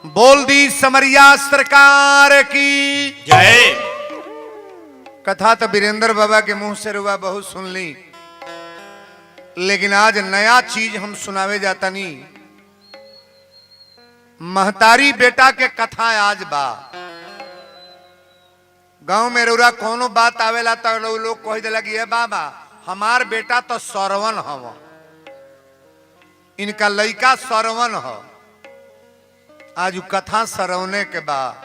बोल दी समरिया सरकार की जय। कथा तो वीरेंद्र बाबा के मुंह से रुआ बहुत सुन ली, लेकिन आज नया चीज हम सुनावे जाता नहीं। महतारी बेटा के कथा आज बा। गांव में रुआ कोनो बात आवेला तो लोग कह दिला कि ये बाबा हमार बेटा तो सरवन हव, इनका लड़का सरवन हो। आज कथा सरवने के बाद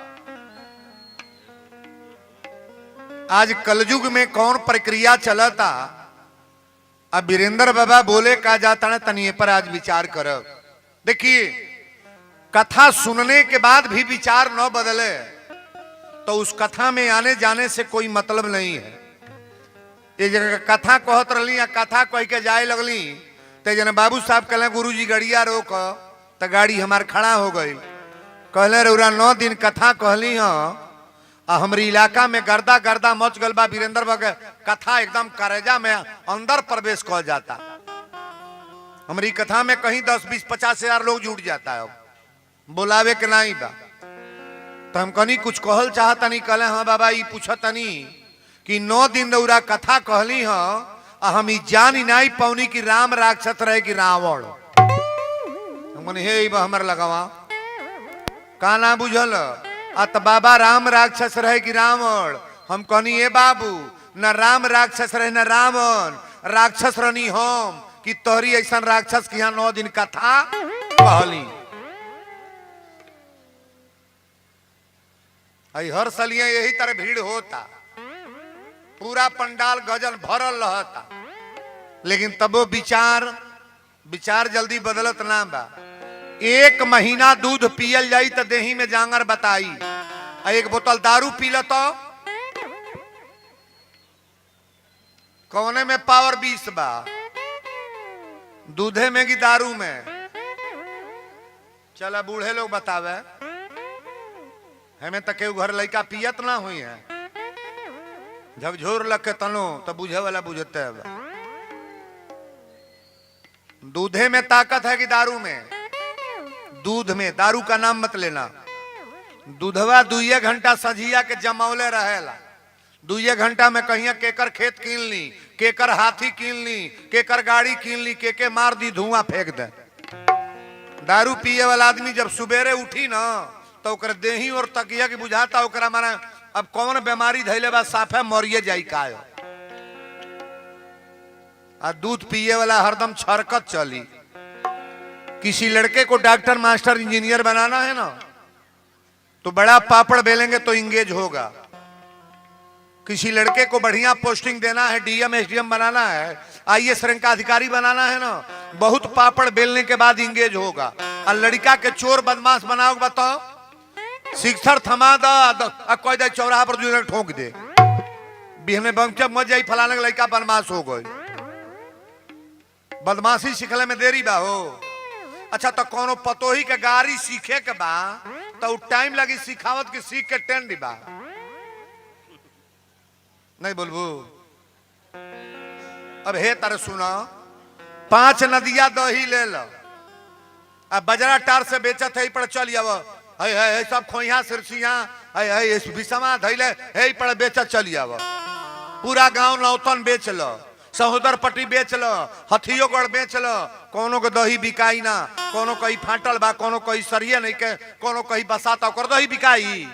आज कलयुग में कौन प्रक्रिया चलता, अब वीरेंद्र बाबा बोले का जाता ना तनिए पर आज विचार करब। देखिए कथा सुनने के बाद भी विचार न बदले तो उस कथा में आने जाने से कोई मतलब नहीं है। ये जगह कथा कहत रही या कथा कह के जाए लगली तो जन बाबू साहब कहले गुरु जी गड़िया रोक, तो गाड़ी हमार खड़ा हो गई। कहले रउरा 9 दिन कथा कहली हाँ, हमारी इलाका में गर्दा गर्दा मच गल बा। वीरेंद्र बाबा कथा एकदम करेजा में अंदर प्रवेश कर जाता। हमारी कथा में कहीं 10, 20, 50 हजार लोग जुट जाता है। बुलावे के नहीं बा तो हम कहीं कुछ कहल चाहता नहीं। कहले हाँ बाबा ये पूछतनी कि 9 दिन रउरा कथा कहली हाँ, हम जान ही नहीं पौनी कि राम राक्षस रहे कि रावण। हम हे हमर लगावा का ना बुझल तो बाबा राम राक्षस रहे कि रावण। हम कहनी ये बाबू न राम राक्षस रहे न रावण, राक्षस रहनी हम कि तोहरी ऐसा राक्षस की यहाँ 9 दिन कथा कहली। हर सलिया यही तरह भीड़ होता, पूरा पंडाल गजल भरल रहता, लेकिन तबो विचार जल्दी बदलत ना बा। 1 महीना दूध पियल जाई तो देही में जांगर बताई, 1 बोतल दारू पी ल तो कौने में पावर 20 बा, दूधे में कि दारू में। चला बूढ़े लोग बतावे, हमें तक घर लड़का पियत ना हुई है, झकझोर लग के तनो तो बुझे वाला बुझते है। दूधे में ताकत है कि दारू में? दूध में। दारू का नाम मत लेना। दूधवा 2 घंटा सझिया के जमौले रहेला। 2 घंटा में कहीं केकर खेत कीन ली, केकर हाथी कीन ली, केकर गाड़ी कीन ली, के मार दी धुआं फेंक दे। दारू पिए वाला आदमी जब सुबेरे उठी ना तो ओकर देही और तकिया की बुझाता ओकरा मारा अब कौन बीमारी धैले बा साफे मरिए जाई कायो। आ दूध पिए वाला हरदम छरकत चली। किसी लड़के को डॉक्टर मास्टर इंजीनियर बनाना है ना तो बड़ा पापड़ बेलेंगे तो इंगेज होगा। किसी लड़के को बढ़िया पोस्टिंग देना है, डीएम एसडीएम बनाना है, आईएएस रैंक का अधिकारी बनाना है ना, बहुत पापड़ बेलने के बाद इंगेज होगा। और लड़का के चोर बदमाश बनाओ बताओ, शिक्षर थमा दा कोई दे चौराहा पर जो ठोक दे, बिहने बंचब मत जाई फलाने का लड़का बदमाश हो गई। बदमाशी सीखले में देरी बा हो। अच्छा तो कोनो पतोही के गाड़ी सीखे के बा तो टाइम लगी सिखावत की, सीख के टेंड बा नहीं बोलबू। अब हे तारे सुना, 5 नदिया दही ले लो, अब बजरा टार से बेचत है पर चल आव, है सब खोइया सिरसिया है विषमा धैले है पर बेचत चल आव। पूरा गांव नौतन बेच लो, सहोदर पट्टी बेच लो, हथियोगढ़ बेच लो, कोनो के दही बिकाई ना, कोनो कहीं फाटल बा, कोनो कहीं सरिये नहीं के, कोनो कहीं बसाता ओकर दही बिकाई।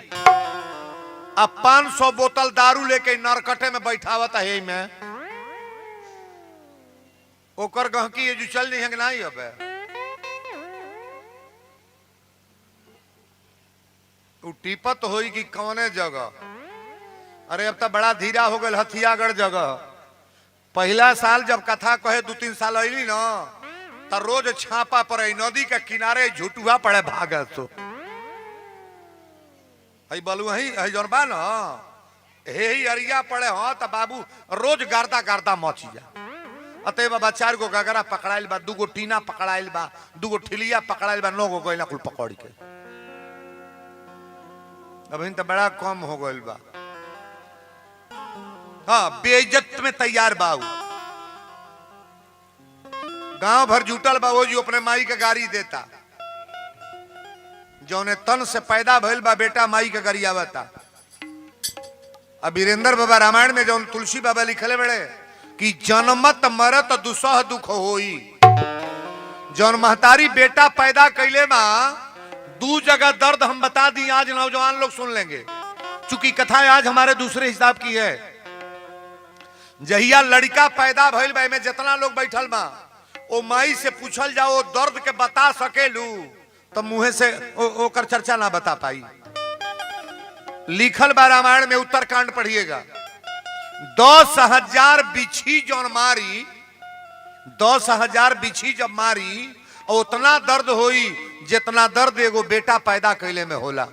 अब 500 बोतल दारू लेके नरकटे में बैठावत है में, ओकर गहकी जो चल नहीं है कि नहीं। अब टिपत होई कि कौने जगह। अरे अब तो बड़ा धीरा हो गए हथियागढ़ जगह। पहला साल जब कथा कहे 2-3 साल अली ना तो रोज छापा पड़े, नदी के किनारे झुटुआ पड़े भागे तो हई बलू हई जौन बा ना हे अरिया पड़े हाँ तो बाबू रोज गारदा गारदा मच जा। अतः बाबा 4 गो गगरा पकड़ाइल बा, 2 गो टीना पकड़ाइल बा, 2 गो ठिलिया पकड़ाइल बा, 9 गो गैला कुल पकड़ के। अब तो बड़ा कम हो गइल बा। हाँ बेइज्जत में तैयार बाऊ। गांव भर जुटल बा वो जो अपने माई के गाड़ी देता। जौने तन से पैदा भइल बा बेटा माई के गरियावता। अब वीरेंद्र बाबा रामायण में जौन तुलसी बाबा लिखले बड़े कि जन्मत मरत दुसह दुख होई। जौन महतारी बेटा पैदा कैले बा दू जगह दर्द हम बता दी, आज नौजवान लोग सुन लेंगे, चूंकि कथा आज हमारे दूसरे हिसाब की है। जहिया लड़का पैदा भइल बा में जितना लोग बैठल बा ओ माई से पूछल जाओ दर्द के बता सकेलू तो मुंह से ओकर चर्चा ना बता पाई। लिखल बा रामायण में, उत्तरकांड पढ़िएगा। 10,000 बिछी जौन मारी, 10,000 बिछी जब मारी और उतना दर्द होई जितना दर्द एगो बेटा पैदा कैले में होला।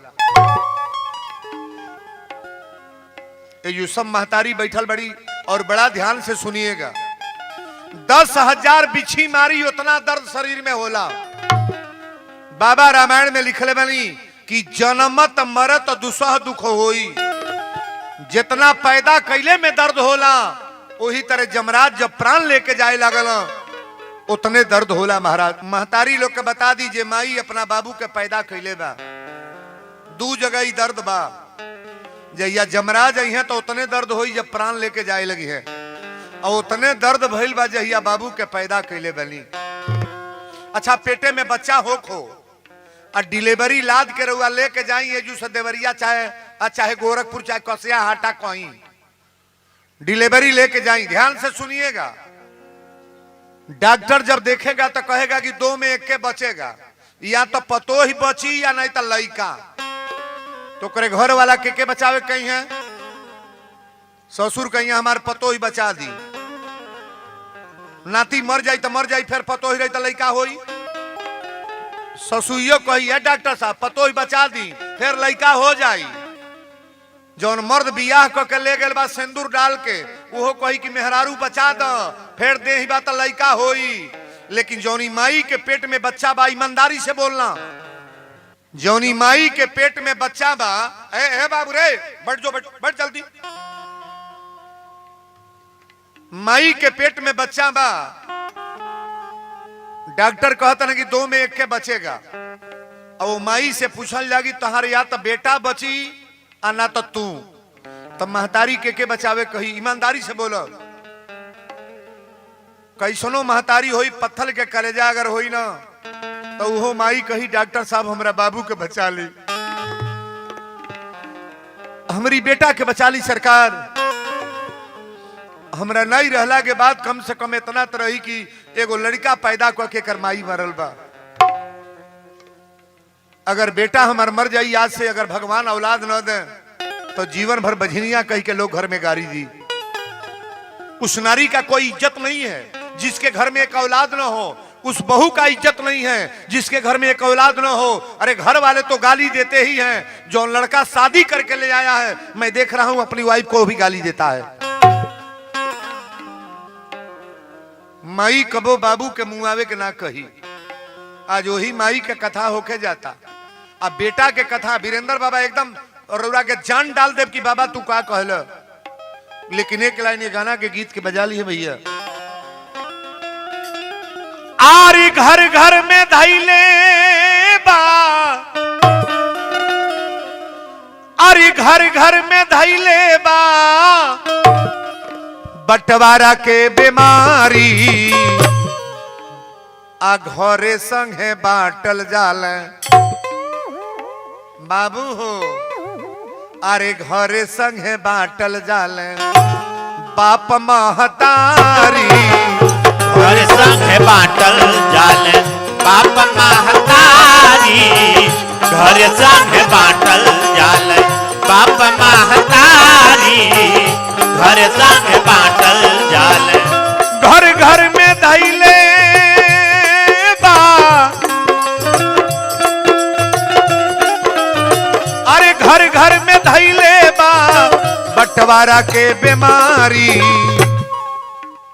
यूसुफ महतारी बैठल बड़ी और बड़ा ध्यान से सुनिएगा। 10,000 बिछी मारी उतना दर्द शरीर में होला। बाबा रामायण में लिखले बनी कि जन्मत मरत दुसह दुख होई। जितना पैदा कैले में दर्द होला वही तरह जमराज जब प्राण लेके जाए लागल उतने दर्द होला। महाराज महतारी लोग के बता दीजिए, माई अपना बाबू के पैदा कैले बा, दू जगह ही दर्द बा। जहिया जमराज आई है तो उतने दर्द होई जब प्राण लेके जाए लगी है, और उतने दर्द भइल बा जहिया बाबू के पैदा कैले बनी। अच्छा, पेटे में बच्चा हो खो और डिलीवरी लाद के रुआ लेके जाइए जू से देवरिया चाहे गोरखपुर चाहे कसिया हाटा कहीं डिलीवरी लेके जाई। ध्यान से सुनिएगा, डॉक्टर जब देखेगा तो कहेगा कि 2 में 1 के बचेगा, या तो पतो ही बची या नहीं तो लड़का। तो करे घर वाला के बचावे कहीं है, ससुर कहीं हमारे पतो ही बचा दी, नाती मर जाई तो मर जाई, फिर पतो ही रही तो लड़का होई। ससुइयो कही है डॉक्टर साहब पतो ही बचा दी फिर लड़का हो जाई। जौन मर्द बियाह के ले गए बा सिंदूर डाल के वो कही कि मेहरारू बचा दो फिर दे ही बात लड़का होई। लेकिन जौनी माई के पेट में बच्चा बा, ईमानदारी से बोलना, जौनी माई के पेट में बच्चा बा, ए बाबू रे बैठ जो, बैठ जल्दी। माई के पेट में बच्चा बा, डॉक्टर कहता ना कि 2 में 1 के बचेगा, और वो माई से पूछल जागी तुम्हारे या तो बेटा बची आ ना तो तू, तब महतारी के बचावे कही। ईमानदारी से बोलो, कैसनो महतारी होई पत्थर के कलेजा अगर होई ना तो वो माई कही डॉक्टर साहब हमरा बाबू के बचा ली, हमारी बेटा के बचा ली सरकार। हमरा नहीं रहला के बाद कम से कम इतना तो रही कि एगो लड़का पैदा करके करमाई मरल बा। अगर बेटा हमार मर जाई आज से, अगर भगवान औलाद न दे तो जीवन भर बझनिया कह के लोग घर में गाड़ी दी। उस नारी का कोई इज्जत नहीं है जिसके घर में एक औलाद न हो, उस बहू का इज्जत नहीं है जिसके घर में एक औलाद न हो। अरे घर वाले तो गाली देते ही हैं, जो लड़का शादी करके ले आया है मैं देख रहा हूं अपनी वाइफ को भी गाली देता है। माई कबो बाबू के मुंह आवे के ना कही। आज वही माई के कथा होके जाता। अब बेटा के कथा वीरेंद्र बाबा एकदम रौरा के जान डाल देव कि बाबा तू का कहल। लेकिन एक लाइन ये गाना के गीत के बजा ली है भैया। आरी घर घर में धैले बा, आरी घर घर में धैले बा, बंटवारा के बीमारी आ घरे संगे बाटल जाले। बाबू हो अरे घरे संगे बाटल जाले, बाप महतारी घरे संगे बाटल जाले, बाप महतारी घरे संगे बाटल जाले, बाप महतारी घरे संगे बाटल जाले। घर घर में धैले बा, अरे घर घर में धैले बा, बंटवारा के बीमारी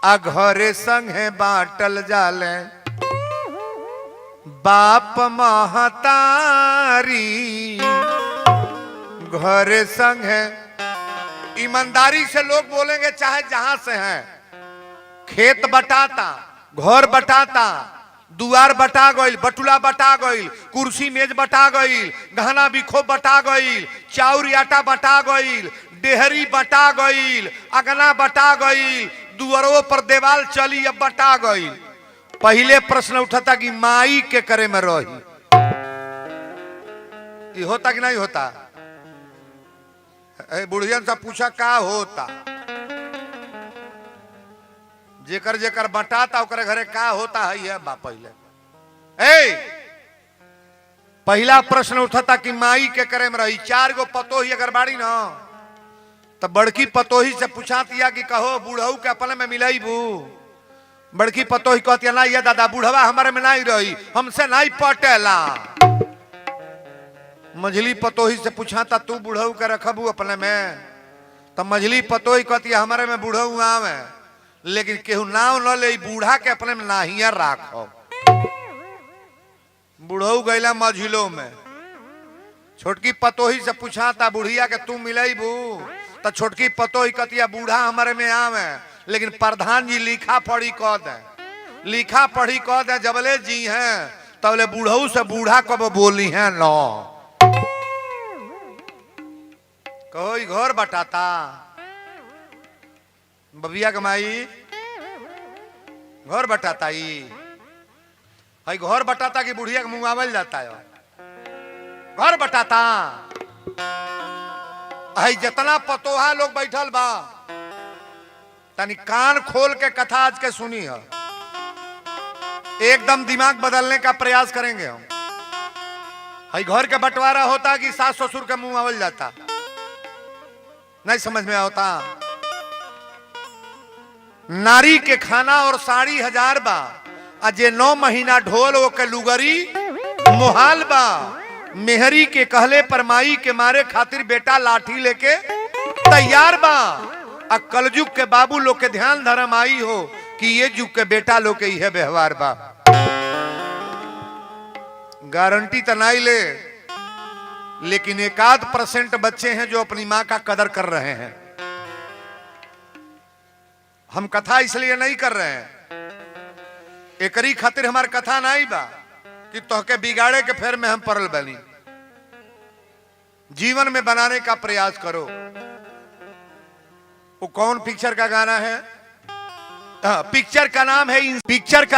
आ घरे संगे बाटल जाले, बाप महतारी घरे संगे। ईमानदारी से लोग बोलेंगे चाहे जहां से हैं, खेत बटाता घर बटाता दुआर बटा गईल, बटुला बटा गईल, कुर्सी मेज बटा गईल, गहना बिखो बटा गईल, चाउर आटा बटा गईल, डेहरी बटा गईल, अगना बटा गईल, दुआरों पर देवाल चली अब बटा गईल। पहले प्रश्न उठता कि माई के करे में रही, ये होता कि नहीं होता? बुढ़ियन से पूछा का होता, जेकर जेकर बटाता ओकरे घरे का होता है ये बा। पहला प्रश्न उठता कि माई के करे में रही। 4 गो पतोही अगर बाड़ी ना तो बड़की पतोही से पूछातिया कि कहो बूढ़ऊ के अपने में मिलाई बू। बड़की पतोही कहती ना ये दादा बूढ़वा हमारे में नहीं रही, हमसे नहीं पटेला। मझली पतोही से पूछाता तू बूढ़ऊ के रखबू अपने में, तो मझली पतोही कहती हमारे में बूढ़ऊ आवे, लेकिन केहू नाव न ले बूढ़ा के अपने में नाहिया राखो। बूढ़ऊ गैला मझिलो में, छोटकी पतोही से पूछाता बुढ़िया के तू मिलबू, तो छोटकी पतोही कहती बूढ़ा हमारे में आवे, लेकिन प्रधान जी लिखा पढ़ी कह दे, लिखा पढ़ी कह दे जबले जी हैं तबले बूढ़ऊ से बूढ़ा कब बोली है नो। कहो घर बटाता बबिया कमाई घर बटाता है, घर बटाता कि बुढ़िया के मुंह आवल जाता है? घर बटाता है। जितना पतोहा लोग बैठल बा तनी कान खोल के कथा आज के सुनी है, एकदम दिमाग बदलने का प्रयास करेंगे हम। है घर के बंटवारा होता कि सास ससुर के मुंह आवल जाता, नहीं समझ में आता। नारी के खाना और साड़ी 1000 बा, अजे 9 महीना ढोल वो के लुगरी मोहाल बा। मेहरी के कहले पर माई के मारे खातिर बेटा लाठी लेके तैयार बा। आ कलजुग के बाबू लोग के ध्यान धर्म आई हो कि ये जुग के बेटा लोग के यह व्यवहार बा। गारंटी तो नहीं ले, लेकिन 1% बच्चे हैं जो अपनी मां का कदर कर रहे हैं। हम कथा इसलिए नहीं कर रहे हैं, एकरी खातिर हमार कथा नहीं बा कि तोहके बिगाड़े के फेर में हम पड़ल बनी। जीवन में बनाने का प्रयास करो। वो कौन पिक्चर का गाना है? पिक्चर का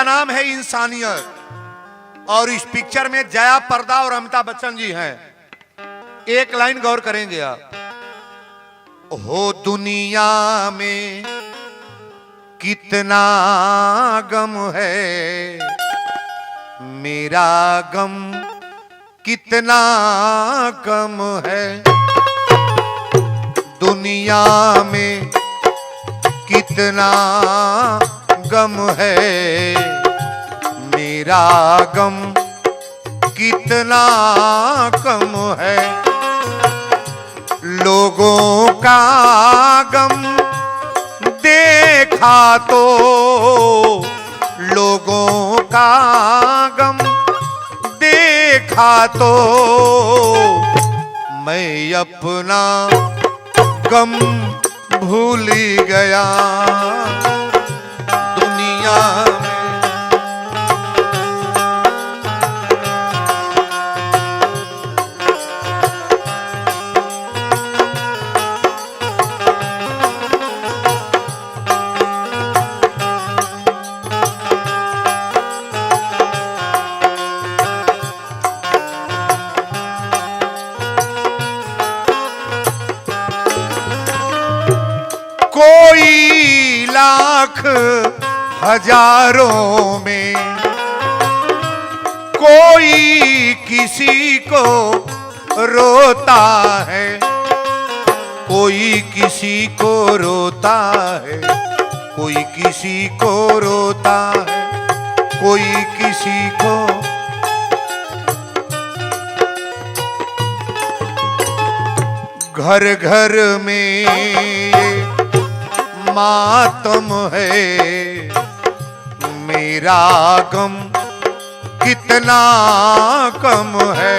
नाम है इंसानियत, और इस पिक्चर में जया पर्दा और अमिताभ बच्चन जी हैं। एक लाइन गौर करेंगे आप। हो दुनिया में कितना गम है, मेरा गम कितना कम है। दुनिया में कितना गम है, मेरा गम कितना कम है। लोगों का गम देखा तो, लोगों का गम देखा तो, मैं अपना गम भूल गया दुनिया में। कोई लाख हजारों में, कोई किसी को रोता है, कोई किसी को रोता है, कोई किसी को रोता है, कोई किसी को। घर घर में मातम है, मेरा गम कितना कम है।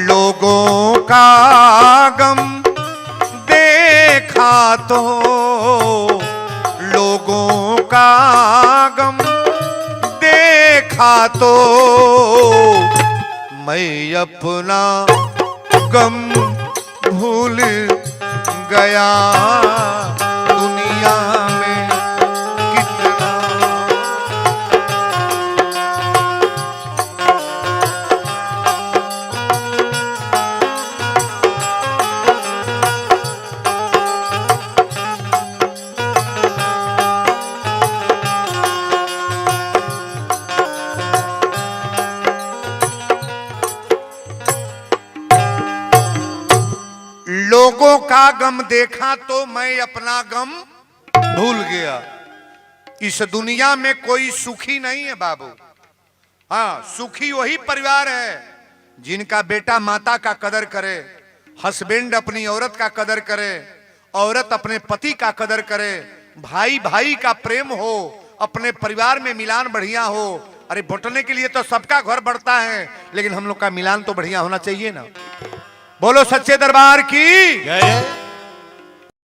लोगों का गम देखा तो, लोगों का गम देखा तो मैं अपना गम भूल गया दुनिया में कितना। लोगों का गम देखा तो मैं अपना गम भूल गया। इस दुनिया में कोई सुखी नहीं है बाबू। हाँ, सुखी वही परिवार है जिनका बेटा माता का कदर करे, हस्बैंड अपनी औरत का कदर करे, औरत अपने पति का कदर करे, भाई भाई का प्रेम हो, अपने परिवार में मिलान बढ़िया हो। अरे बटने के लिए तो सबका घर बढ़ता है, लेकिन हम लोग का मिलान तो बढ़िया होना चाहिए ना। बोलो सच्चे दरबार की जय।